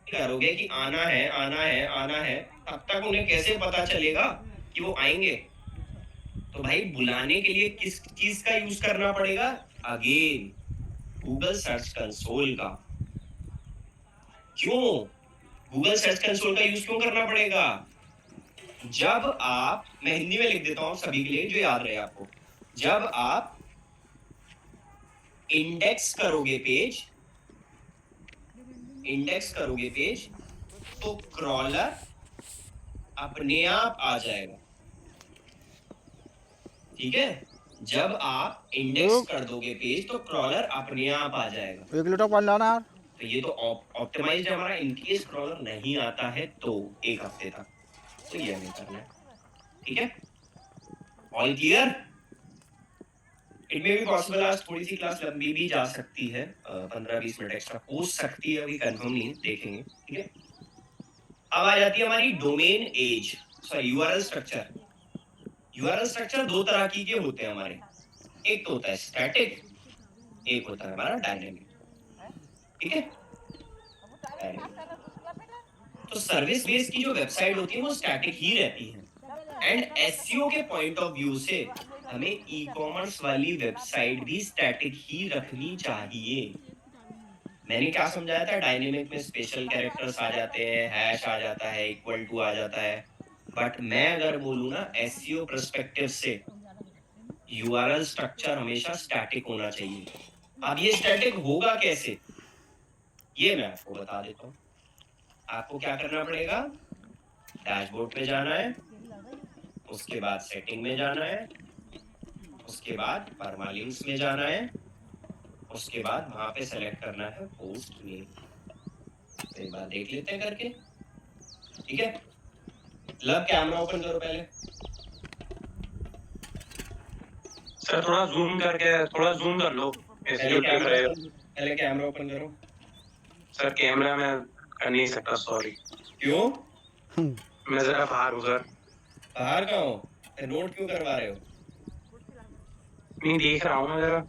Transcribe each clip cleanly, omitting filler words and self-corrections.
करोगे कि आना है आना है आना है, तब तक उन्हें कैसे पता चलेगा कि वो आएंगे? तो भाई बुलाने के लिए किस चीज का यूज करना पड़ेगा? अगेन गूगल सर्च कंसोल का। क्यों गूगल सर्च कंसोल का यूज क्यों करना पड़ेगा? जब आप, मैं हिंदी में लिख देता हूं सभी के लिए जो याद रहे आपको, जब आप इंडेक्स करोगे पेज, इंडेक्स करोगे पेज, तो क्रॉलर अपने आप आ जाएगा। ठीक है, जब आप इंडेक्स कर दोगे पेज तो क्रॉलर अपने आप आ जाएगा। 1 लीटर पानी लाना यार। तो ये तो ऑप्टिमाइज्ड है हमारा। इनकेस क्रॉलर नहीं आता है तो 1 हफ्ते तक, तो ये हमें करना है। ठीक है, all clear? It may be possible आज थोड़ी सी क्लास लंबी भी जा सकती है, 15-20 मिनट एक्स्ट्रा हो सकती है, अभी कंफर्म नहीं, देखेंगे। ठीक है, अब आ जाती है हमारी domain age, sorry URL structure. URL structure दो तरह के होते हैं हमारे। एक तो होता है स्टैटिक, एक होता है हमारा डायनेमिक। ठीक है, तो सर्विस बेस्ड की जो वेबसाइट होती है वो स्टैटिक ही रहती है। एंड एसईओ के पॉइंट ऑफ व्यू से हमें ई कॉमर्स वाली वेबसाइट भी स्टैटिक ही रखनी चाहिए। मैंने क्या समझाया था? डायनेमिक में स्पेशल कैरेक्टर्स आ जाते हैं, हैश आ जाता है, इक्वल टू आ जाता है। बट मैं अगर बोलूँ ना एसईओ पर्सपेक्टिव से, यूआरएल स्ट्रक्चर हमेशा स्टैटिक होना चाहिए। अब ये स्टैटिक होगा कैसे, ये मैं आपको बता देता हूँ। आपको क्या करना पड़ेगा? डैशबोर्ड पे जाना है, उसके बाद सेटिंग में जाना है, उसके बाद परमालिंक्स में जाना है, उसके बाद वहां पे सेलेक्ट करना है पोस्ट नेम। तो एक बार देख लेते हैं करके। ठीक है, लब कैमरा ओपन करो पहले। सर थोड़ा जूम करके, थोड़ा जूम कर लो। पहले कैमरा ओपन करो। सर कैमरा में कर नहीं सकता, सॉरी। क्यों? मैं जरा बाहर हूँ सर। बाहर कहाँ हो? नोट क्यों करवा रहे हो? नहीं देख रहा हूँ मैं जरा।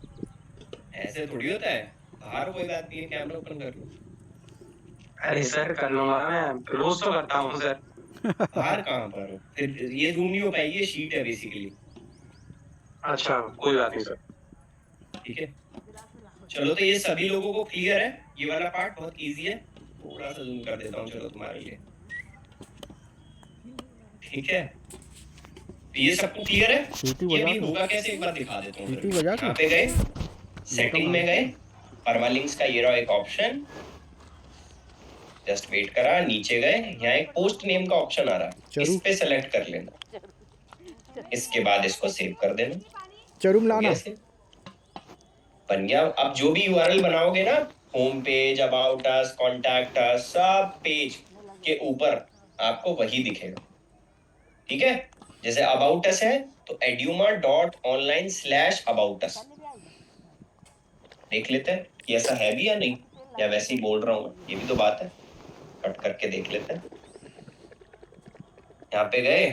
ऐसे थोड़ी होता है, बाहर कोई बात नहीं है, कैमरा ओपन कर लो। अरे सर कर लूंगा, मैं रोज तो करता हूँ सर। बाहर कहाँ पर हो? फिर ये जूम नहीं हो पाएगी, ये शीट है बेसिकली। अच्छा कोई बात नहीं सर। ठीक है, चलो तो ये सभी लोगों को क्लियर है? ये वाला पार्ट बहुत इजी है, थोड़ा सा जूम कर देता हूँ चलो तुम्हारे लिए। ठीक है, तो ये सबको क्लियर है? ये भी होगा कैसे एक बार दिखा देता हूँ। यहाँ पे गए, सेटिंग में गए, परमालिंक्स का ये रहा एक ऑप्शन, जस्ट वेट करा, नीचे गए, यहाँ एक पोस्ट नेम का ऑप्शन आ रहा है, इस पे सेलेक्ट कर लेना, इसके बाद इसको सेव कर देना। चरुम लाना बन गया। अब जो भी यूआरएल बनाओगे ना, home page, about us, contact us, सब पेज के ऊपर आपको वही दिखेगा। ठीक है, जैसे अबाउट अस है तो eduma.online/aboutus। देख लेते हैं कि ऐसा है भी या नहीं, या वैसे ही बोल रहा हूँ, ये भी तो बात है। कट करके देख लेते हैं। यहाँ पे गए,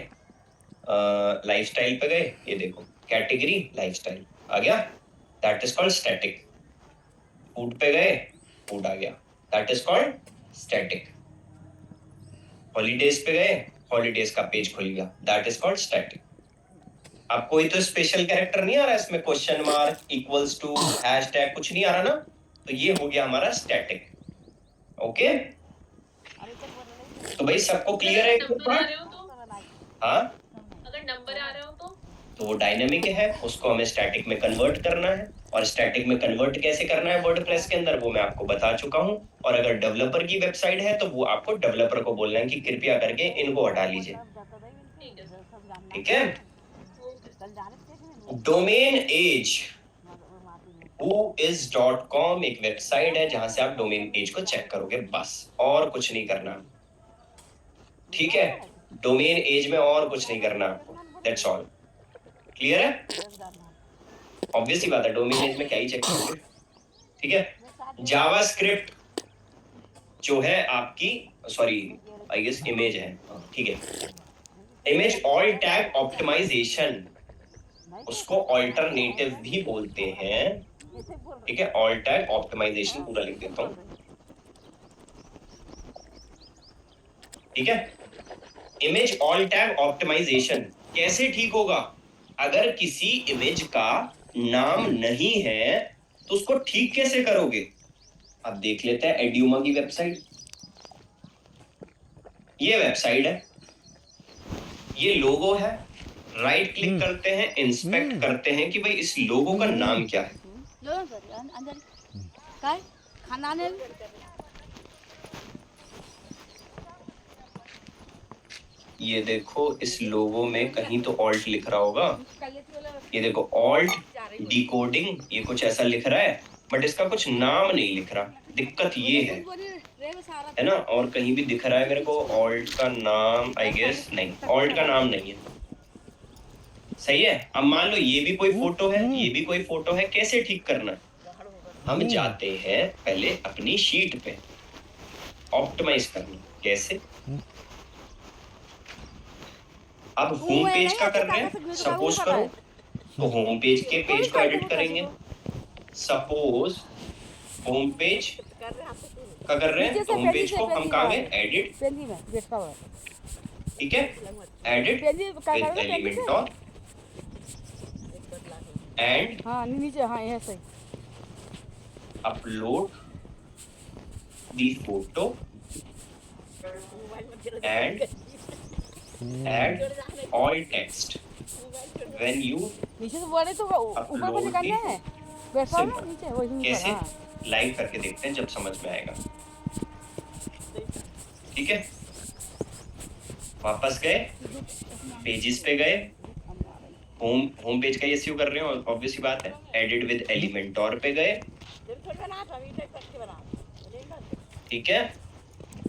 लाइफस्टाइल पे गए, ये देखो कैटेगरी लाइफस्टाइल आ गया, that is called static. Food पे गए, फूड आ गया, that is called static. Holidays पे गए, हॉलीडेज का पेज खुल गया, दैट इज कॉल्ड स्टैटिक। अब कोई तो स्पेशल कैरेक्टर नहीं आ रहा इसमें, question mark, equals to, hashtag कुछ नहीं आ रहा ना, तो ये हो गया हमारा स्टैटिक। ओके, तो भाई सबको क्लियर है? हाँ, अगर नंबर आ रहा हो तो वो डायनेमिक है, उसको हमें स्टैटिक में कन्वर्ट करना है। और स्टैटिक में कन्वर्ट कैसे करना है वर्डप्रेस के अंदर, वो मैं आपको बता चुका हूं। और अगर डेवलपर की वेबसाइट है तो वो आपको डेवलपर को बोलना है कि कृपया करके इनको हटा लीजिए। ठीक है, डोमेन एज whois.com एक वेबसाइट है जहां से आप डोमेन एज को चेक करोगे, बस और कुछ नहीं करना। ठीक है, डोमेन एज में और कुछ नहीं करना आपको, दैट्स ऑल। क्लियर है? ऑब्वियसली बात है, डोमेन एज में क्या ही चेक करोगे। ठीक है, जावास्क्रिप्ट जो है आपकी, सॉरी आई गेस इमेज है, ठीक है, इमेज ऑल टैग ऑप्टिमाइजेशन, उसको ऑल्टरनेटिव भी बोलते हैं। ठीक है, ऑल टैग ऑप्टिमाइजेशन पूरा लिख देता हूं। ठीक है। इमेज ऑल टैग ऑप्टिमाइजेशन कैसे ठीक होगा? अगर किसी इमेज का नाम नहीं है तो उसको ठीक कैसे करोगे? अब देख लेते हैं एड्यूमा की वेबसाइट। ये वेबसाइट है, ये लोगो है, राइट क्लिक करते हैं, इंस्पेक्ट करते हैं कि भाई इस लोगो का नाम क्या है। काय खाना ने ये देखो इस लोगो में कहीं तो ऑल्ट लिख रहा होगा। ये देखो ऑल्ट डिकोडिंग, ये कुछ ऐसा लिख रहा है, बट इसका कुछ नाम नहीं लिख रहा। दिक्कत ये है ना। और कहीं भी दिख रहा है मेरे को ऑल्ट का नाम, आई गेस नहीं, ऑल्ट का नाम नहीं है। सही है। अब मान लो ये भी कोई फोटो है, ये भी कोई फोटो है, कैसे ठीक करना है? हम जाते हैं पहले अपनी शीट पे ऑप्टिमाइज करना। कैसे? अब होम पेज का कर रहे हैं, सपोज करो तो होम पेज के पेज को एडिट करेंगे। सपोज होम पेज का कर रहे हैं, तो होम पेज को हम कहाँ गए? एडिट, ठीक है, एडिट विद एलिमेंटोर एंड हाँ नीचे, हाँ ये सही। upload the photo and add all text when you नीचे से बोले तो ऊपर पर निकालना है, बैठा ना नीचे वही कैसे ऊपर। लाइव करके देखते हैं जब समझ में आएगा। ठीक है, वापस गए, पेजेस पे गए, होम पेज का एसईओ कर रहे हो, ऑब्वियस ही बात है। एडिट विद एलिमेंटोर पे गए, ठीक है।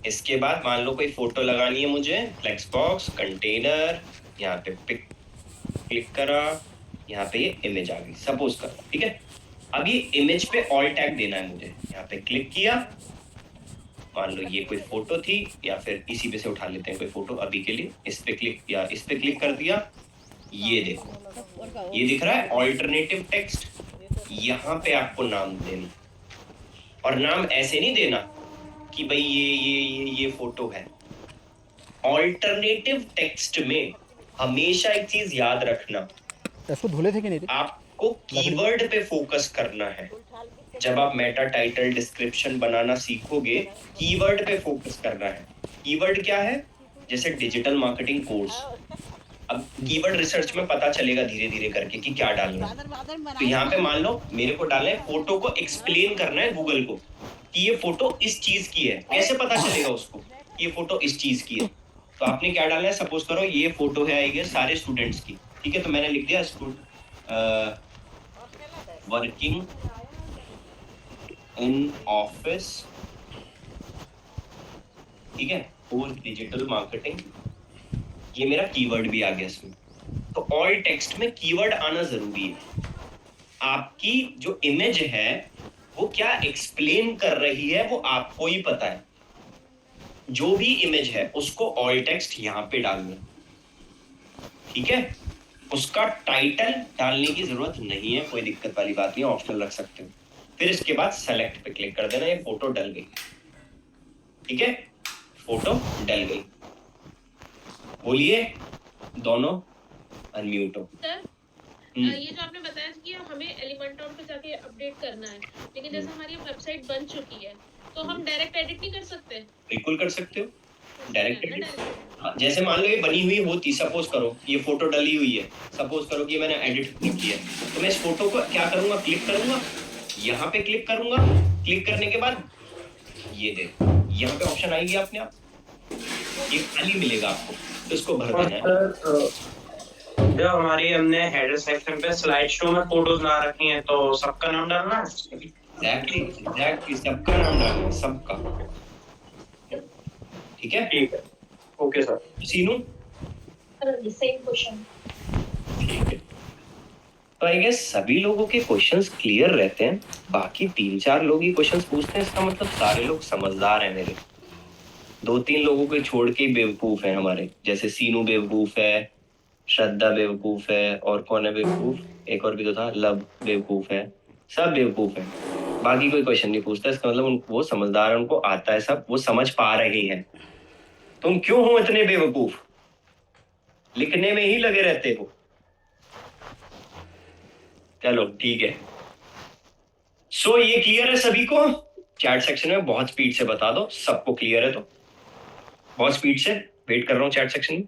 इसके बाद मान लो कोई फोटो लगानी है मुझे, फ्लेक्स बॉक्स, कंटेनर, यहाँ पे पिक क्लिक करा, यहाँ पे ये इमेज आ गई, सपोज करो, ठीक है। अब ये इमेज पे ऑल टैग देना है मुझे, यहाँ पे क्लिक किया, मान लो ये कोई फोटो थी, या फिर इसी पे से उठा लेते हैं कोई फोटो अभी के लिए, इस पे क्लिक या इस पे क्लिक कर दिया। ये देखो ये दिख रहा है ऑल्टरनेटिव टेक्स्ट, यहाँ पे आपको नाम देना, और नाम ऐसे नहीं देना कि भाई ये फोटो है। ऑल्टरनेटिव टेक्स्ट में हमेशा एक चीज याद रखना, इसको धुले थे कि नहीं? आपको कीवर्ड पे फोकस करना है। जब आप मेटा टाइटल डिस्क्रिप्शन बनाना सीखोगे, कीवर्ड पे फोकस करना है। कीवर्ड क्या है? जैसे डिजिटल मार्केटिंग कोर्स, अब कीवर्ड रिसर्च में पता चलेगा धीरे धीरे करके कि क्या डालना है। तो यहाँ पे मान लो मेरे को डालना है, फोटो को एक्सप्लेन करना है गूगल को कि ये फोटो इस चीज की है। कैसे पता चलेगा उसको ये फोटो इस चीज की है? तो आपने क्या डालना है, सपोज करो ये फोटो है आई सारे स्टूडेंट्स की, ठीक है। तो मैंने लिख दिया वर्किंग इन ऑफिस, ठीक है, फॉर डिजिटल मार्केटिंग। ये मेरा कीवर्ड भी आ गया इसमें। तो ऑल टेक्स्ट में कीवर्ड आना जरूरी है। आपकी जो इमेज है वो क्या एक्सप्लेन कर रही है वो आपको ही पता है। जो भी इमेज है उसको ऑल टेक्स्ट यहाँ पे डालना, ठीक है। उसका टाइटल डालने की जरूरत नहीं है, कोई दिक्कत वाली बात नहीं, ऑप्शनल रख सकते हो। फिर इसके बाद सेलेक्ट पे क्लिक कर देना, ये फोटो डल गई, ठीक है, फोटो डल गई। बोलिए दोनों अनम्यूट हो। ये जो आपने बताया कि हमें एलिमेंटोर पे जाके अपडेट करना है, लेकिन जैसे हमारी वेबसाइट बन चुकी है तो हम डायरेक्ट एडिट नहीं कर सकते? बिल्कुल कर सकते हो डायरेक्ट एडिट। जैसे मान लो ये बनी हुई होती, सपोज करो ये फोटो डली हुई है, सपोज करो कि मैंने एडिट किया, तो मैं इस फोटो को क्या करूंगा, क्लिक करूंगा, यहाँ पे क्लिक करूंगा। क्लिक करने के बाद ये देखो यहाँ पे ऑप्शन आएगी अपने आप, ये खाली मिलेगा आपको, तो इसको भर देना है। जब हमारी हमने हेडर सेक्शन पे स्लाइड शो में फोटोज ना रखी हैं तो सबका नाम डालना है। एग्जैक्टली सबका नाम डालना है, सबका। ठीक है, ठीक है, ओके सर। सीनू सेम क्वेश्चन। ठीक है, तो आई गेस सभी लोगों के क्वेश्चंस क्लियर रहते हैं। बाकी 3-4 लोग ही क्वेश्चंस पूछते हैं, इसका मतलब सारे लोग समझदार हैं। मेरे 2-3 लोगों को छोड़ के बेवकूफ है हमारे, जैसे सीनू बेवकूफ है, श्रद्धा बेवकूफ है, और कौन है बेवकूफ, एक और भी तो था, लब बेवकूफ है। सब बेवकूफ है, बाकी कोई क्वेश्चन नहीं पूछता। इसका मतलब वो समझदार है, उनको आता है सब, वो समझ पा रहे हैं। तुम क्यों हो इतने बेवकूफ, लिखने में ही लगे रहते हो। चलो ठीक है। सो ये क्लियर है सभी को? चैट सेक्शन में बहुत स्पीड से बता दो, सबको क्लियर है तो बहुत स्पीड से वेट कर रहा हूं चैट सेक्शन में।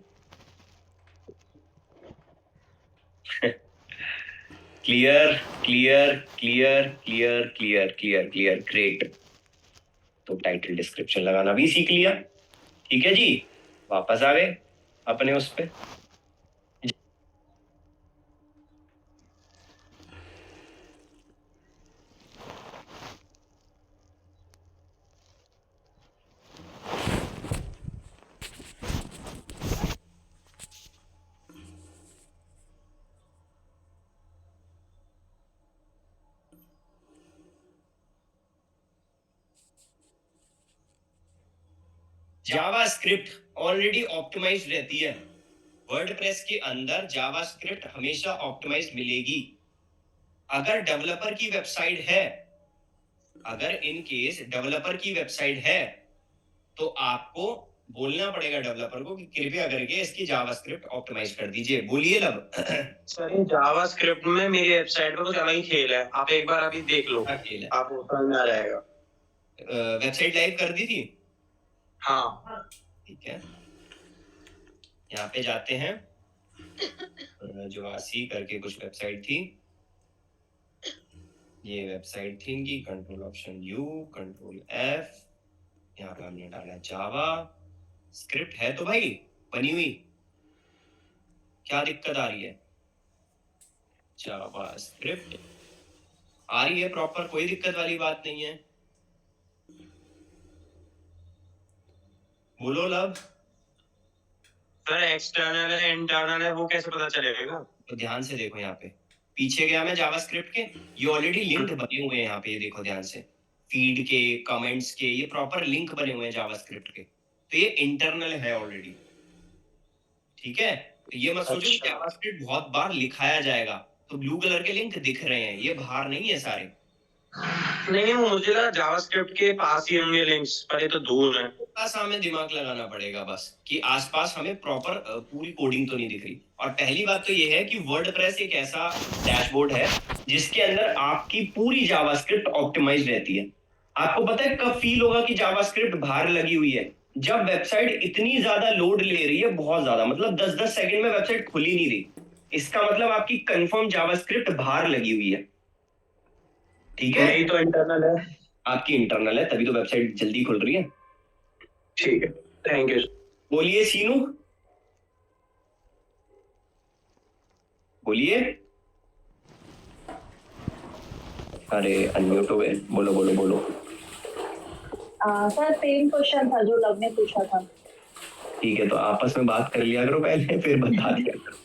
Clear clear clear clear clear clear clear, great. तो टाइटल डिस्क्रिप्शन लगाना भी सीख लिया, ठीक है जी। वापस आ गए अपने उस पे। जावास्क्रिप्ट ऑलरेडी ऑप्टिमाइज रहती है। वर्डप्रेस के अंदर जावास्क्रिप्ट हमेशा ऑप्टिमाइज मिलेगी। अगर डेवलपर की वेबसाइट है, अगर इन केस डेवलपर की वेबसाइट है, तो आपको बोलना पड़ेगा डेवलपर को कि कृपया करके इसकी जावास्क्रिप्ट ऑप्टिमाइज कर दीजिए। बोलिए लब। सर जावास्क्रिप्ट में मेरी वेबसाइट पर कुछ अलग ही खेल है, आप एक बार अभी देख लो, क्या खेल है? आपको समझ में आ जाएगा। वेबसाइट लाइव कर दी थी? हाँ ठीक है, यहाँ पे जाते हैं। रजवासी करके कुछ वेबसाइट थी, ये वेबसाइट थी इनकी। Control option you, control F, यहाँ पे हमने डाला जावा स्क्रिप्ट। है तो भाई बनी हुई, क्या दिक्कत आ रही है? जावा स्क्रिप्ट आ रही है प्रॉपर, कोई दिक्कत वाली बात नहीं है। बोलो लब। सर एक्सटर्नल है इंटरनल है वो कैसे पता चलेगा? तो ध्यान से देखो, यहाँ पे पीछे गया मैं जावास्क्रिप्ट के, ये ऑलरेडी लिंक बने हुए हैं यहाँ पे, ये देखो ध्यान से, फीड के, कमेंट्स के, ये प्रॉपर लिंक बने हुए हैं जावास्क्रिप्ट के, तो ये इंटरनल है ऑलरेडी, ठीक है। तो ये मत सोचो कि जावास्क्रिप्ट बहुत बार लिखाया जाएगा, तो ब्लू कलर के लिंक दिख रहे हैं, ये बाहर नहीं है सारे। नहीं मुझे लगा जावास्क्रिप्ट के पास ही होंगे लिंक्स, पर ये तो दूर है। बस हमें दिमाग लगाना पड़ेगा बस कि आसपास हमें प्रॉपर पूरी कोडिंग तो नहीं दिख रही। और पहली बात तो ये है कि वर्डप्रेस एक ऐसा डैशबोर्ड है जिसके अंदर आपकी पूरी जावास्क्रिप्ट ऑप्टिमाइज रहती है। आपको पता है कब फील होगा कि जावास्क्रिप्ट बाहर लगी हुई है? जब वेबसाइट इतनी ज्यादा लोड ले रही है, बहुत ज्यादा, मतलब 10-10 सेकंड में वेबसाइट खुल ही नहीं रही, इसका मतलब आपकी कंफर्म जावास्क्रिप्ट बाहर लगी हुई है, ठीक है। नहीं तो इंटरनल है। आपकी इंटरनल है, तभी तो वेबसाइट जल्दी खुल रही है। ठीक है, थैंक यू। बोलिए सीनू, बोलिए। अरे अनम्यूट हो गए, बोलो बोलो बोलो। सर सेम क्वेश्चन था जो लव ने पूछा था। ठीक है, तो आपस में बात कर लिया करो पहले, फिर बता दिया करो,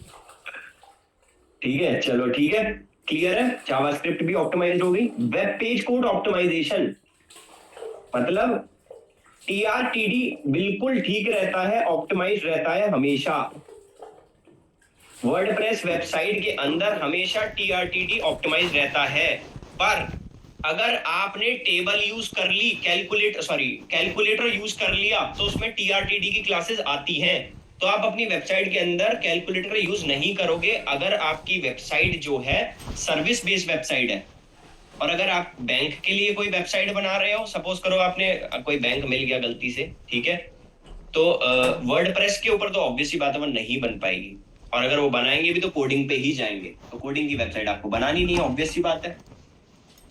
ठीक है। चलो ठीक है, क्लियर है। जावास्क्रिप्ट भी ऑप्टिमाइज्ड हो गई। वेब पेज कोड ऑप्टिमाइजेशन मतलब टीआरटीडी बिल्कुल ठीक रहता है, ऑप्टिमाइज रहता है हमेशा। वर्डप्रेस वेबसाइट के अंदर हमेशा टीआरटीडी ऑप्टिमाइज रहता है, पर अगर आपने टेबल यूज कर ली, कैलकुलेटर यूज कर लिया, तो उसमें टीआरटीडी की क्लासेस आती हैं। तो आप अपनी वेबसाइट के अंदर कैलकुलेटर यूज नहीं करोगे अगर आपकी वेबसाइट जो है सर्विस बेस्ड वेबसाइट है। और अगर आप बैंक के लिए कोई वेबसाइट बना रहे हो, सपोज करो आपने कोई बैंक मिल गया गलती से, ठीक है, तो वर्डप्रेस के ऊपर तो ऑब्वियसली बात है वो नहीं बन पाएगी। और अगर वो बनाएंगे भी तो कोडिंग पे ही जाएंगे, तो कोडिंग की वेबसाइट आपको बनानी नहीं है, ऑब्वियसली बात है,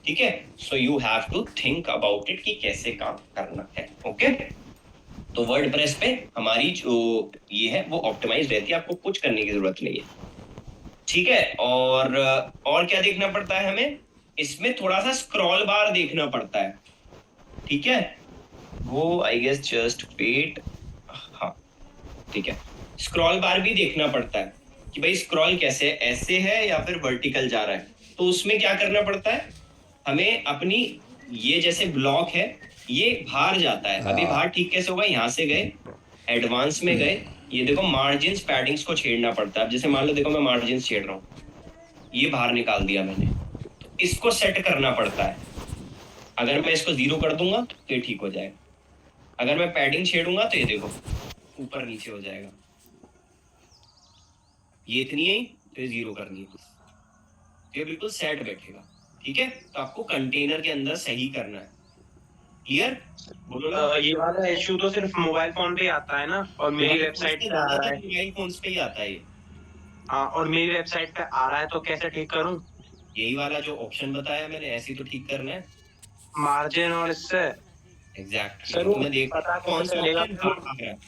ठीक है। So you have to think about it कि कैसे काम करना है, ओके। तो वर्डप्रेस पे हमारी जो ये है वो ऑप्टिमाइज रहती है, आपको कुछ करने की जरूरत नहीं है, ठीक है। और क्या देखना पड़ता है हमें? इसमें थोड़ा सा स्क्रॉल बार देखना पड़ता है, ठीक है। वो आई गेस जस्ट वेट, हाँ ठीक है, स्क्रॉल बार भी देखना पड़ता है कि भाई स्क्रॉल कैसे, ऐसे है या फिर वर्टिकल जा रहा है। तो उसमें क्या करना पड़ता है हमें? अपनी ये जैसे ब्लॉक है ये बाहर जाता है, अभी बाहर ठीक कैसे होगा? यहाँ से गए, एडवांस में गए, ये देखो मार्जिन्स पैडिंग्स को छेड़ना पड़ता है। अब जैसे मान लो देखो मैं मार्जिन्स छेड़ रहा हूँ, ये बाहर निकाल दिया मैंने, तो इसको सेट करना पड़ता है। अगर मैं इसको 0 कर दूंगा तो ये ठीक हो जाएगा। अगर मैं पैडिंग छेड़ूंगा तो ये देखो ऊपर नीचे हो जाएगा। ये इतनी है तो ये 0 करनी है बस, ये बिल्कुल सेट बैठेगा। ठीक है, तो आपको कंटेनर के अंदर सही करना है। क्लियर? बोलो ना। ये वाला इशू तो सिर्फ मोबाइल फोन पे आता है ना, और मेरी वेबसाइट पे आ रहा है। मोबाइल फोन्स पे ही आता है ये। हाँ, और मेरी वेबसाइट पे आ रहा है, तो कैसे ठीक करूं? यही वाला जो ऑप्शन बताया मैंने, ऐसे तो ठीक करना है। मार्जिन और इससे एग्जैक्टली। सर, वो तुम्हें देख पता कौन कैसे सा चलेगा? ऑप्शन आ रहा है।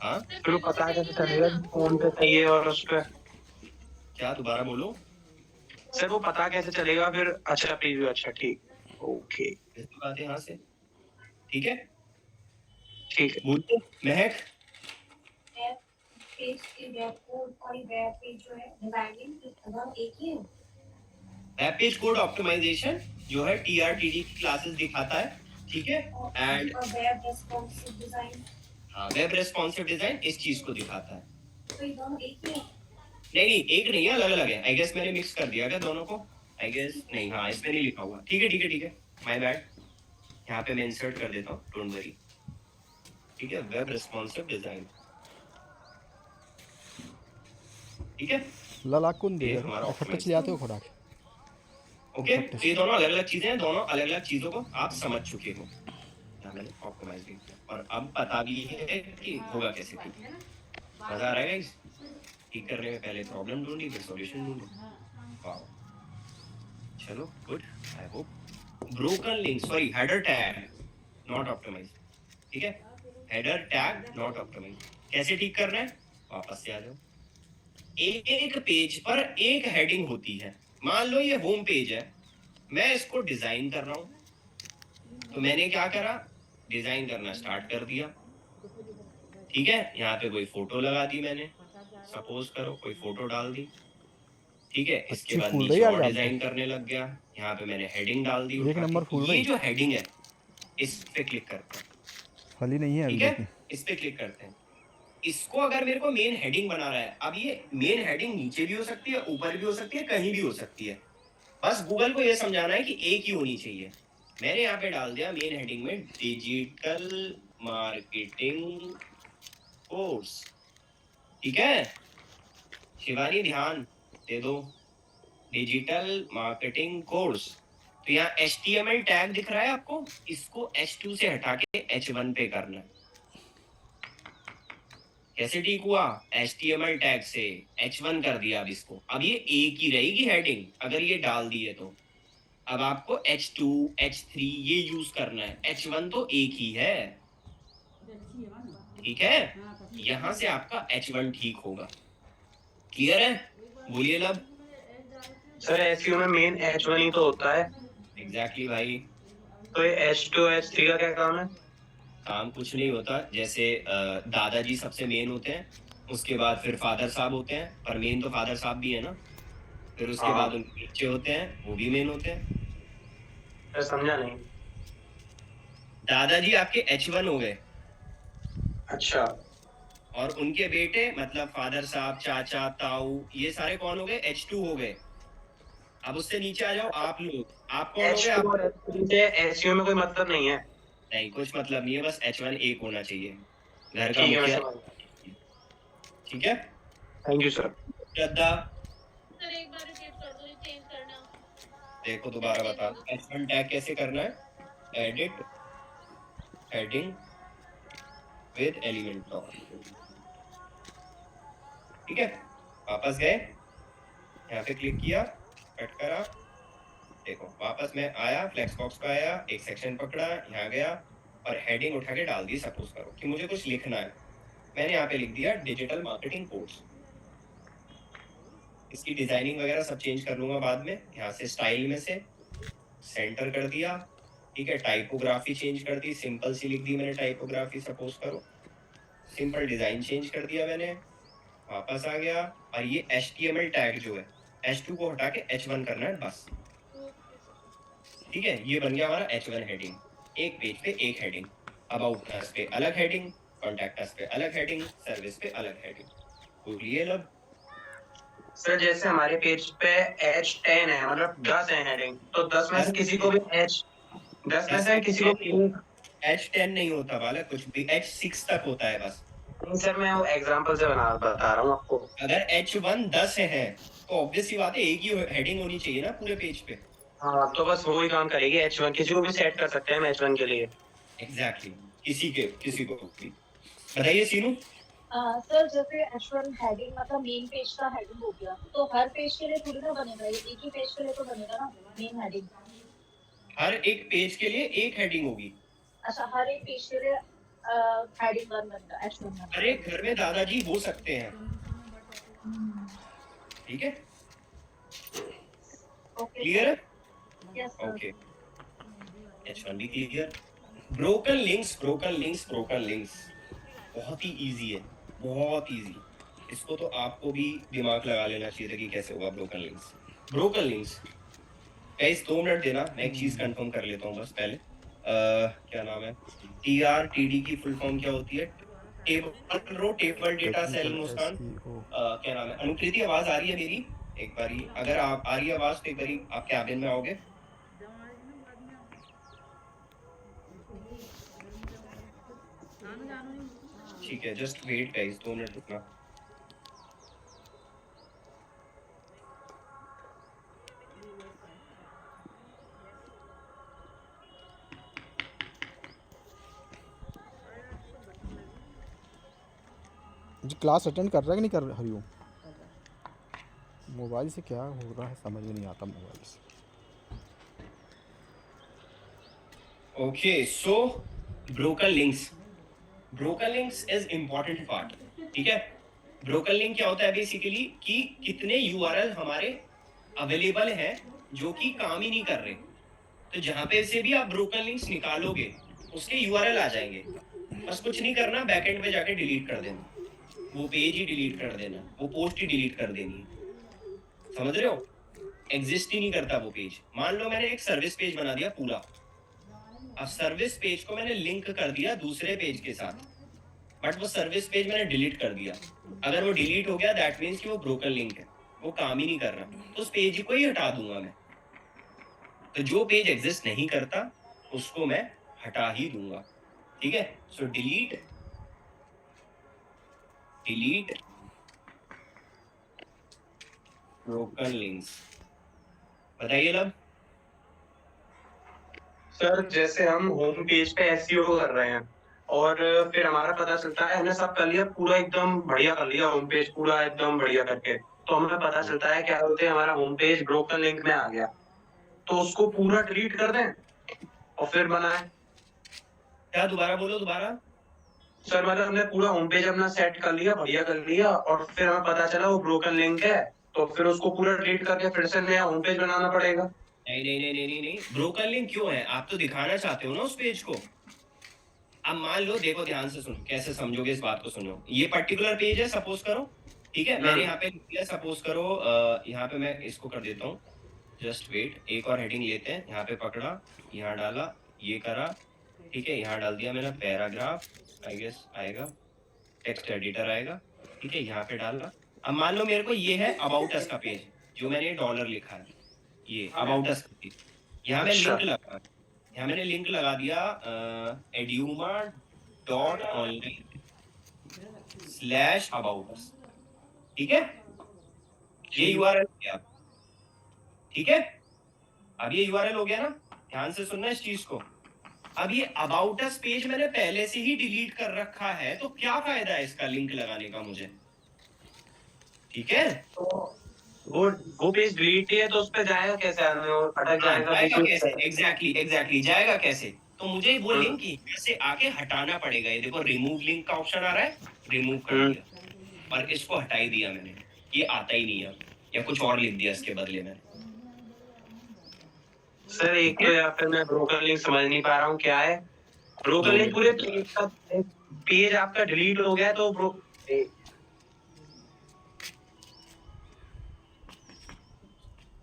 हाँ, फिर वो पता कैसे चलेगा फोन पे सही है और उस पे? क्या? दोबारा बोलो। सर, वो पता कैसे चलेगा फिर? अच्छा, प्रीव्यू, अच्छा, ठीक, ओके, ऐसी बात है यहाँ से। ठीक है, ठीक है। बोलो महक। पेज की वेब कोड और वेब पेज जो है डिजाइनिंग दोनों एक ही है। वेब पेज कोड ऑप्टिमाइजेशन जो है TRTD की क्लासेस दिखाता है। ठीक है, एंड वेब रेस्पॉन्सिव डिजाइन। हाँ, वेब रेस्पॉन्सिव डिजाइन इस चीज को दिखाता है। तो ये दोनों एक ही है? नहीं, एक नहीं है, अलग अलग है। आई गेस मैंने मिक्स कर दिया क्या दोनों को? आई गेस नहीं, हाँ इसमें नहीं लिखा हुआ। ठीक है, माय बैड। यहाँ पे मैं इंसर्ट कर देता हूँ, डोंट वरी। ठीक है, वेब रेस्पॉन्सिव डिजाइन। ठीक है, ललाकुन ये दे हमारा फटच ले आते हो खोराक। ओके। तो ये दोनों अलग अलग चीजें हैं, दोनों अलग अलग चीजों को आप समझ चुके हो। मैंने ऑप्टिमाइज भी किया और अब पता भी है कि होगा कैसे। ठीक, मजा आ रहा है गाइस? ठीक करने में पहले प्रॉब्लम ढूंढी, फिर सॉल्यूशन ढूंढो। वाओ, चलो good. I hope broken link, sorry, header tag not optimise. ठीक है, हेडर टैग नॉट ऑप्टिमाइज कैसे ठीक करना है? वापस से आ जाओ। एक पेज पर एक हेडिंग होती है। मान लो ये होम पेज है, मैं इसको डिजाइन कर रहा हूं, तो मैंने क्या करा? डिजाइन करना स्टार्ट कर दिया। ठीक है, यहाँ पे कोई फोटो लगा दी मैंने, सपोज करो कोई फोटो डाल दी। ठीक है, इसके अच्छी बाद फूल नीचे रही यार और यहाँ डिजाइन करने लग गया। यहाँ पे मैंने हेडिंग डाल दी। एक नंबर फूल रही। ये जो हेडिंग है इस पे क्लिक करते हैं। फली नहीं है ठीक अभी है, इस पे क्लिक करते हैं। इसको अगर मेरे को मेन हेडिंग बना रहा है, अब ये मेन हेडिंग नीचे भी हो सकती है, ऊपर भी हो सकती है, कहीं भी हो सकती है। बस गूगल को ये समझाना है कि एक ही होनी चाहिए। मैंने यहाँ पे डाल दिया मेन हेडिंग में डिजिटल मार्केटिंग कोर्स। ठीक है, शिवानी ध्यान दे दो, डिजिटल मार्केटिंग कोर्स। तो यहाँ HTML टैग दिख रहा है आपको, इसको H2 से हटा के H1 पे करना है। कैसे ठीक हुआ? HTML टैग से H1 कर दिया। अब इसको, अब ये एक ही रहेगी हेडिंग अगर ये डाल दिए तो। अब आपको H2 H3 ये यूज करना है, H1 तो एक ही है। ठीक है, यहां से आपका H1 ठीक होगा। क्लियर है? बोलिए लब। सर, एसईओ में मेन H1 ही तो होता है। एग्जैक्टली भाई। तो ये H2 H3 का क्या काम है? काम कुछ नहीं होता। जैसे दादाजी सबसे मेन होते हैं, उसके बाद फिर फादर साहब होते हैं, पर मेन तो फादर साहब भी है ना। फिर उसके बाद उनके बच्चे होते हैं, वो भी मेन होते हैं। सर, समझा नहीं। दादाजी आपके H1 हो गए, अच्छा, और उनके बेटे मतलब फादर साहब, चाचा, ताऊ, ये सारे कौन हो गए? H2 हो गए। अब उससे नीचे आ जाओ आप लोग, आप कौन हो गए? H2 और H3 से एसईओ में कोई मतलब नहीं है। नहीं, कुछ मतलब नहीं है, बस H1 एक होना चाहिए, घर का ठीक है, मुखिया। मैं समझ। ठीक है, thank you sir. Shraddha sir एक बार रिपीट कर दो, चेंज करना। देखो दोबारा बता। H1 टैग कैसे करना है? Edit heading with element top. ठीक है, वापस गए, यहाँ पे क्लिक किया, कट करा, देखो वापस मैं आया, फ्लेक्स बॉक्स पे आया, एक सेक्शन पकड़ा, यहाँ गया और हेडिंग उठा के डाल दी। सपोज करो कि मुझे कुछ लिखना है, मैंने यहाँ पे लिख दिया डिजिटल मार्केटिंग कोर्स। इसकी डिजाइनिंग वगैरह सब चेंज कर लूंगा बाद में। यहाँ से स्टाइल में से सेंटर कर दिया। ठीक है, टाइपोग्राफी चेंज कर दी, सिंपल सी लिख दी मैंने टाइपोग्राफी, सपोज करो। सिंपल डिजाइन चेंज कर दिया मैंने, वापस आ गया, और ये HTML टैग जो है H2 को हटा के H1 करना है बस। ठीक है, ये बन गया हमारा H1 हेडिंग। एक पेज पे एक हेडिंग, अबाउट अस पे अलग हेडिंग, कॉन्टैक्ट अस पे अलग हेडिंग, सर्विस पे अलग हेडिंग। बोलिए लब। सर, जैसे हमारे पेज पे H10 है, मतलब 10 है हेडिंग, तो 10 में से किसी को भी 10 में से किसी को भी H10 नहीं होता बालक, कुछ भी H6 तक होता है बस। नहीं सर, मैं वो एग्जांपल से बता रहा हूँ आपको। अगर H1 10 है तो ऑब्वियस सी बात है एक ही हेडिंग होनी चाहिए ना पूरे पेज पे। हाँ, तो बस वो ही काम करेगी H1, किसी को भी सेट कर सकते हैं हम H1 के लिए। एग्जैक्टली किसी को भी। बताइए सीनू। सर जैसे H1 हेडिंग मतलब मेन पेज का हेडिंग हो गया, तो हर पेज के लिए थोड़ी ना बनेगा, ये एक ही पेज के लिए तो बनेगा ना मेन हेडिंग। हर एक पेज के लिए एक हेडिंग होगी। अच्छा, हर एक पेज के लिए हेडिंग वन बनता है H1 हर एक घर में दादाजी हो सकते हैं, ठीक है? ओके क्लियर है? Yes sir. ओके, H1 भी क्लियर। ब्रोकन लिंक्स बहुत ही इजी है, बहुत इजी। इसको तो आपको भी दिमाग लगा लेना चाहिए था कि कैसे होगा ब्रोकन लिंक्स। गाइस 2 मिनट देना, मैं एक चीज कंफर्म कर लेता हूँ बस पहले। क्या नाम है? TRTD की फुल फॉर्म क्या होती है? Table row, table data cell. Muskan, क्या नाम है? अनुकृति, आवाज आ रही है मेरी? एक बारी अगर आप आ रही है आवाज तो एक बारी आप कैबिन में आओगे? ठीक है, जस्ट वेट गाइस, 2 मिनट रुकना। जी क्लास अटेंड कर रहा है कि नहीं कर रहा हरिओम? मोबाइल से क्या हो रहा है समझ में नहीं आता मोबाइल से। Okay, so broken links is important part, ठीक है? ब्रोकन लिंक क्या होता है बेसिकली कि कितने यूआरएल हमारे अवेलेबल हैं जो कि काम ही नहीं कर रहे। तो जहां पे से भी आप ब्रोकन लिंक्स निकालोगे उसके यूआरएल आ जाएंगे। बस कुछ नहीं करना, बैकएंड पे जाके डिलीट कर देना, वो पेज ही डिलीट कर देना, वो पोस्ट ही डिलीट कर देनी है। समझ रहे हो? एग्जिस्ट ही नहीं करता वो पेज। मान लो मैंने एक सर्विस पेज बना दिया पूरा, अब सर्विस पेज को मैंने लिंक कर दिया दूसरे पेज के साथ, बट वो सर्विस पेज मैंने डिलीट कर दिया। अगर वो डिलीट हो गया दैट मीन्स कि वो ब्रोकन लिंक है, वो काम ही नहीं कर रहा, तो उस पेज को ही हटा दूंगा मैं। तो जो पेज एग्जिस्ट नहीं करता उसको मैं हटा ही दूंगा, ठीक है? सो डिलीट ब्रोकन लिंक्स। बताइए लब। सर जैसे हम होम पेज पे एसईओ कर रहे हैं और फिर हमारा पता चलता है हमने सब कर लिया, पूरा एकदम बढ़िया कर लिया, होम पेज पूरा एकदम बढ़िया करके, तो हमें पता चलता है क्या बोलते हैं हमारा होम पेज ब्रोकन लिंक में आ गया, तो उसको पूरा डिलीट कर दें और फिर बनाएं। क्या? दोबारा बोलो, दोबारा। सर मतलब हमने पूरा होम पेज अपना सेट कर लिया, बढ़िया कर लिया, और फिर हमें पता चला वो ब्रोकन लिंक है, तो फिर उसको पूरा डिलीट करके फिर से नया होम पेज बनाना पड़ेगा। नहीं नहीं नहीं नहीं नहीं, ब्रोकन लिंक क्यों है? आप तो दिखाना चाहते हो ना उस पेज को। अब मान लो, देखो ध्यान से सुनो, कैसे समझोगे इस बात को सुनो। ये पर्टिकुलर पेज है सपोज करो, ठीक है? मैंने यहाँ पे लिया सपोज करो, यहाँ पे मैं इसको कर देता हूँ, जस्ट वेट, एक और हेडिंग लेते हैं। यहाँ पे पकड़ा, यहाँ डाला, ये करा, ठीक है? यहाँ डाल दिया मैंने पैराग्राफ, आई गेस आएगा, टेक्स्ट एडिटर आएगा, ठीक है? यहाँ पे डाला। अब मान लो मेरे को ये है अबाउट अस का पेज, जो मैंने डॉलर लिखा है, ये अबाउट अस का पेज। यहाँ मैं लिंक लगा, यहाँ मैंने लिंक लगा दिया eduma.online/about us, ठीक है? ये यूआरएल हो गया, ठीक है? अब ये यूआरएल हो गया ना, ध्यान से सुनना इस चीज को। अब ये अबाउट अस पेज मैंने पहले से ही डिलीट कर रखा है, तो क्या फायदा है इसका लिंक लगाने का मुझे, ठीक है? वो पेज डिलीट ही है, तो उस पे जाएगा कैसे आदमी, और अटक जाएगा कैसे? एग्जैक्टली जाएगा कैसे? तो मुझे वो लिंक से आके हटाना पड़ेगा। ये देखो रिमूव लिंक का ऑप्शन आ रहा है, रिमूव कर दिया और इसको हटा ही दिया मैंने, ये आता ही नहीं है, या कुछ और लिख दिया इसके बदले में। सर एक तो या फिर मैं ब्रोकन लिंक समझ नहीं पा रहा हूँ क्या है। ब्रोकन लिंक पूरे पेज आपका डिलीट हो गया तो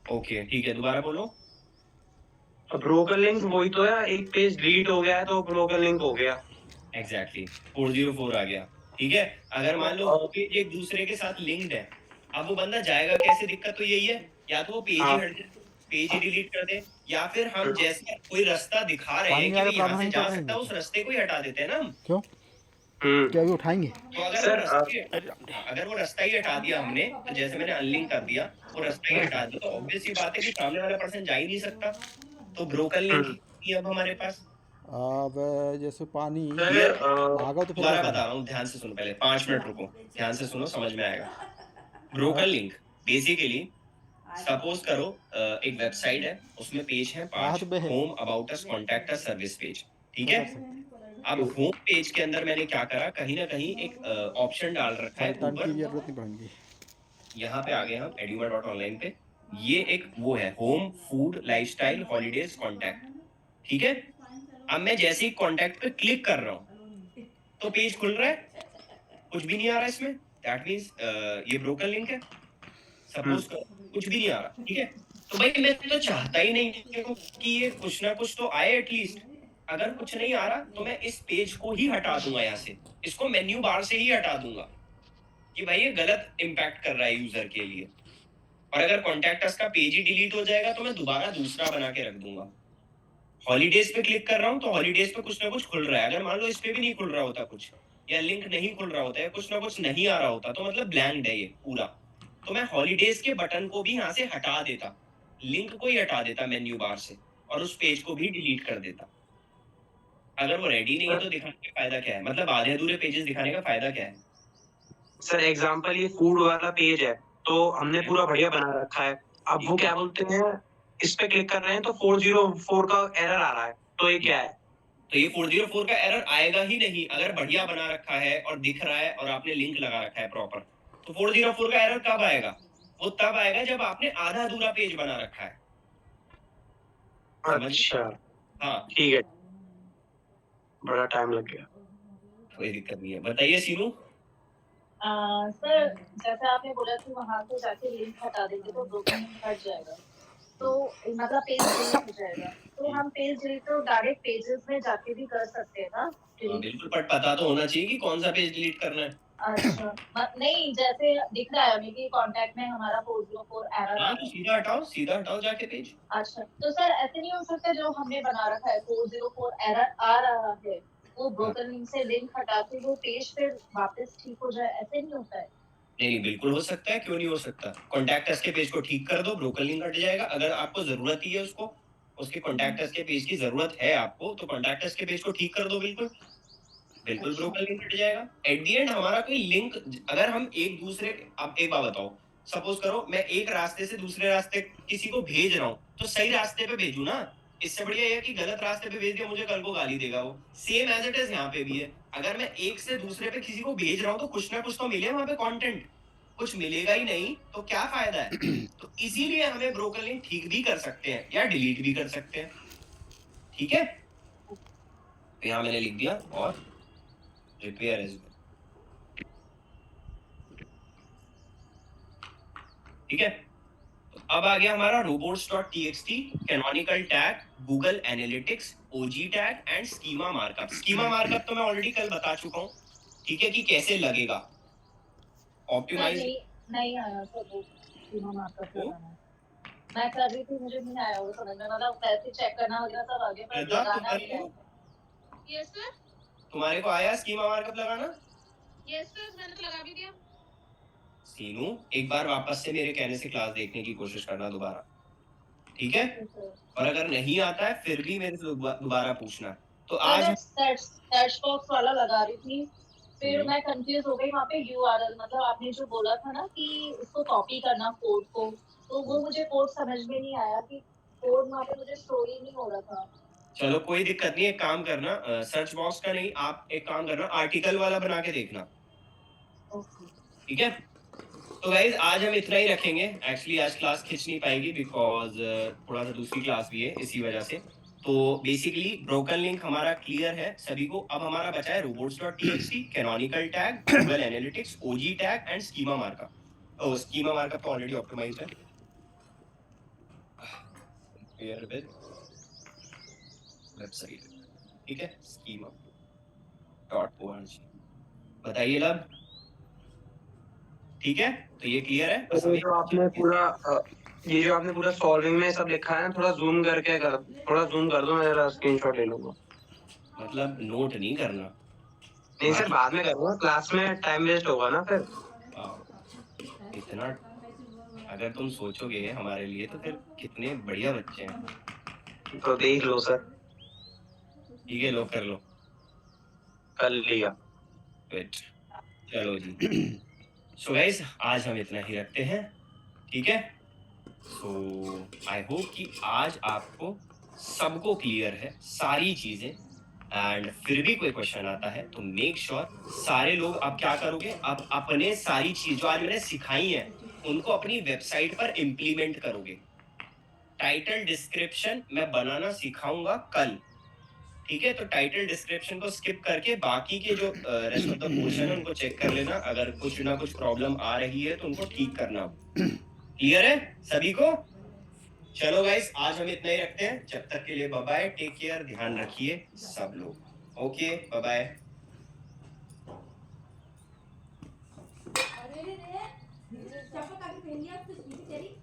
ओके ठीक है, दोबारा बोलो। ब्रोकन लिंक वही तो है, एक पेज डिलीट हो गया है तो ब्रोकन लिंक हो गया। एग्जैक्टली 404 आ गया, ठीक है? अगर मान लो वो पेज एक दूसरे के साथ लिंक्ड है, अब वो बंदा जाएगा कैसे? दिक्कत तो यही है, या तो वो पेज ही हट जाए, पेज ही डिलीट कर दे, या फिर हम जैसे कोई रास्ता दिखा रहे हैं कि यहाँ से जा सकता है, उस रास्ते को ही हटा देते हैं ना हम। क्यों? क्या अभी उठाएंगे? तो अगर सर, अगर वो रास्ता ही हटा दिया हमने, तो जैसे मैंने अनलिंक कर दिया, वो रास्ता ही हटा दिया, तो ऑब्वियस सी बात है कि सामने वाला पर्सन जा ही नहीं सकता, तो ब्रोकन लिंक ही अब हमारे पास। अब जैसे पानी सर, आगा तो फिर दोबारा क्या बता रहा हूँ, ध्यान से सुनो, पहले 5 मिनट रुको, ध्यान से सुनो, समझ में आएगा। ब्रोकन लिंक बेसिकली, सपोज करो एक वेबसाइट है, उसमें पेज है 5, home, about us, contact us, service page, ठीक है। अब होम पेज के अंदर मैंने क्या करा, कहीं ना कहीं एक ऑप्शन डाल रखा है टर्न ऊपर, की जरूरत नहीं पड़ेगी। यहाँ पे आ गए हम eduma.online पे, ये एक वो है home, food, lifestyle, holidays, contact, ठीक है। अब मैं जैसे ही कॉन्टैक्ट पे क्लिक कर रहा हूँ तो पेज खुल रहा है, कुछ भी नहीं आ रहा इसमें, दैट मीन्स ये ब्रोकन लिंक है। सपोज कुछ भी नहीं आ रहा, ठीक है। तो भाई मैं तो चाहता ही नहीं कि ये कुछ ना कुछ तो आए एटलीस्ट। अगर कुछ नहीं आ रहा तो मैं इस पेज को ही हटा दूंगा, यहाँ से इसको मेन्यू बार से ही हटा दूंगा कि भाई ये गलत इम्पैक्ट कर रहा है यूजर के लिए। और अगर कॉन्टैक्ट अस का पेज ही डिलीट हो जाएगा तो मैं दोबारा दूसरा बना के रख दूंगा। हॉलीडेज पे क्लिक कर रहा हूँ तो हॉलीडेज पे कुछ ना कुछ खुल रहा है, अगर मान लो इस पे भी नहीं खुल रहा होता कुछ, या लिंक नहीं खुल रहा होता है, कुछ ना कुछ नहीं आ रहा होता, तो मतलब ब्लैंक है ये पूरा, तो मैं हॉलीडेज के बटन को भी यहाँ से हटा देता, लिंक को ही हटा देता मेन्यू बार से, और उस पेज को भी डिलीट कर देता। अगर वो रेडी नहीं है तो दिखाने का फायदा क्या है, मतलब आधे अधूरे पेजेस दिखाने का फायदा क्या है। सर एग्जांपल ये फूड वाला पेज है, तो हमने पूरा बढ़िया बना रखा है। अब वो क्या बोलते हैं, इस पे क्लिक कर रहे हैं तो 404 का एरर आ रहा है, तो ये क्या है? तो ये 404 का एरर आएगा ही नहीं, अगर बढ़िया बना रखा है और दिख रहा है और आपने लिंक लगा रखा है प्रॉपर, तो 404 का एरर कब आएगा? वो तब आएगा जब आपने आधा अधूरा पेज बना रखा है। अच्छा, हाँ ठीक है, बड़ा टाइम लग गया। कोई दिक्कत नहीं है, बताइए सीनू। सर जैसे आपने बोला कि वहाँ से जाके लिंक हटा देंगे तो ब्रोकन लिंक हट जाएगा, तो मतलब पेज डिलीट हो जाएगा, तो हम पेज डिलीट तो डायरेक्ट पेजेस में जाके भी कर सकते हैं ना? बिल्कुल, पर पता तो होना चाहिए कि कौन सा पेज डिलीट करना है। अच्छा, नहीं जैसे दिख रहा है हमें कि कांटेक्ट में हमारा 404 एरर आ हाँ तो सीधा हटाओ जाके पेज। अच्छा, तो सर ऐसे नहीं हो सकता जो हमने बना रखा है 404 एरर आ रहा है, वो ब्रोकन लिंक से लिंक हटा के वो पेज फिर वापस ठीक हो जाए, ऐसे नहीं होता है? नहीं बिल्कुल हो सकता है, क्यों नहीं हो सकता। कॉन्टैक्ट अस के पेज को ठीक कर दो, ब्रोकन लिंक हट जाएगा। अगर आपको जरूरत ही है उसको, उसके कॉन्टैक्ट अस के पेज की जरूरत है आपको, तो कॉन्टैक्ट अस के पेज को ठीक कर दो, बिल्कुल ब्रोकन लिंक हट जाएगा। एट दी एंड हमारा कोई लिंक, अगर हम एक दूसरे, आप एक बात बताओ, सपोज करो मैं एक रास्ते से दूसरे रास्ते किसी को भेज रहा हूँ, तो सही रास्ते पे भेजू ना। इससे बढ़िया यह कि गलत रास्ते पे भेज दिया, मुझे कल को गाली देगा वो। सेम एज इट इज यहाँ पे भी है, अगर मैं एक से दूसरे पे किसी को भेज रहा हूँ तो कुछ ना कुछ तो मिले वहां पे कंटेंट, कुछ मिलेगा ही नहीं तो क्या फायदा है। तो इसीलिए हमें ब्रोकन लिंक ठीक भी कर सकते हैं या डिलीट भी कर सकते हैं, ठीक है। तो यहाँ मैंने लिख दिया और रिपेयर एज वेल, ठीक है। तो अब आ गया हमारा robots.txt, canonical tag, Google analytics, OG tag and schema markup. Schema markup तो मैं ऑलरेडी कल बता चुका हूँ, ठीक है, कि कैसे लगेगा। ऑप्टिमाइज नहीं आया सर वो स्कीमा मार्कअप लगाना, मैं कर रही थी, मुझे नहीं आया वो समझ में, मतलब पैसे चेक करना वगैरह सब आगे, पर लगाना क्या है? Yes sir. तुम्हारे को आया स्कीमा मार्कअप लगाना? यस सर, मैंने तो लगा भी दिया। सीनू एक बार वापस से मेरे कहने से क्लास देखने की कोशिश करना दोबारा, ठीक है। और अगर नहीं आता है फिर भी मेरे से दोबारा पूछना। तो आज सर्च बॉक्स वाला लगा रही थी, फिर मैं कंफ्यूज हो गई वहाँ पे URL, मतलब आपने जो बोला था ना कि उसको कॉपी करना कोड को, तो वो मुझे कोड समझ में नहीं आया कि कोड वहाँ पे मुझे स्टोर ही नहीं हो रहा था। चलो कोई दिक्कत नहीं, एक काम करना, सर्च बॉक्स का नहीं, आप एक काम करना, आर्टिकल वाला बना के देखना, ठीक है। तो गाइज आज हम इतना ही रखेंगे, एक्चुअली आज क्लास खिंच नहीं पाएगी बिकॉज थोड़ा सा दूसरी क्लास भी है इसी वजह से। तो बेसिकली ब्रोकन लिंक हमारा क्लियर है सभी को। अब हमारा बचा है robots.txt, canonical tag, Google analytics, OG tag and schema markup. Oh schema markup तो ऑलरेडी ऑप्टिमाइज्ड है, क्लियर विद वेबसाइट, ठीक है, schema.org। बताइए लब, ठीक है। तो ये क्लियर है। तो ये जो आपने पूरा सॉल्विंग में सब लिखा है, थोड़ा जूम कर दो, मैं जरा स्क्रीनशॉट ले लूंगा। मतलब नोट नहीं करना? नहीं सर, बाद में करूँगा, क्लास में टाइम वेस्ट होगा ना फिर। इतना अगर तुम सोचोगे हमारे लिए तो फिर कितने बढ़िया बच्चे हैं। तो देख लो सर। ठीक है, लो कर लो। कर लिया। वेट, चलो जी। सो गाइस, आज हम इतना ही रखते हैं, ठीक है। सो आई होप कि आज आपको सबको क्लियर है सारी चीजें, एंड फिर भी कोई क्वेश्चन आता है तो मेक श्योर सारे लोग आप क्या करोगे, आप अपने सारी चीज जो आज मैंने सिखाई है उनको अपनी वेबसाइट पर इम्प्लीमेंट करोगे। टाइटल डिस्क्रिप्शन मैं बनाना सिखाऊंगा कल, ठीक है। तो टाइटल डिस्क्रिप्शन को स्किप करके बाकी के जो रेस्ट ऑफ द पोर्शन है उनको चेक कर लेना, अगर कुछ ना कुछ प्रॉब्लम आ रही है तो उनको ठीक करना। क्लियर है सभी को? चलो गाइस, आज हम इतना ही रखते हैं, जब तक के लिए बाय बाय, टेक केयर, ध्यान रखिए सब लोग। Okay, bye bye. अरे रे रे, चप्पल काटी पहन लिया, तो तेरी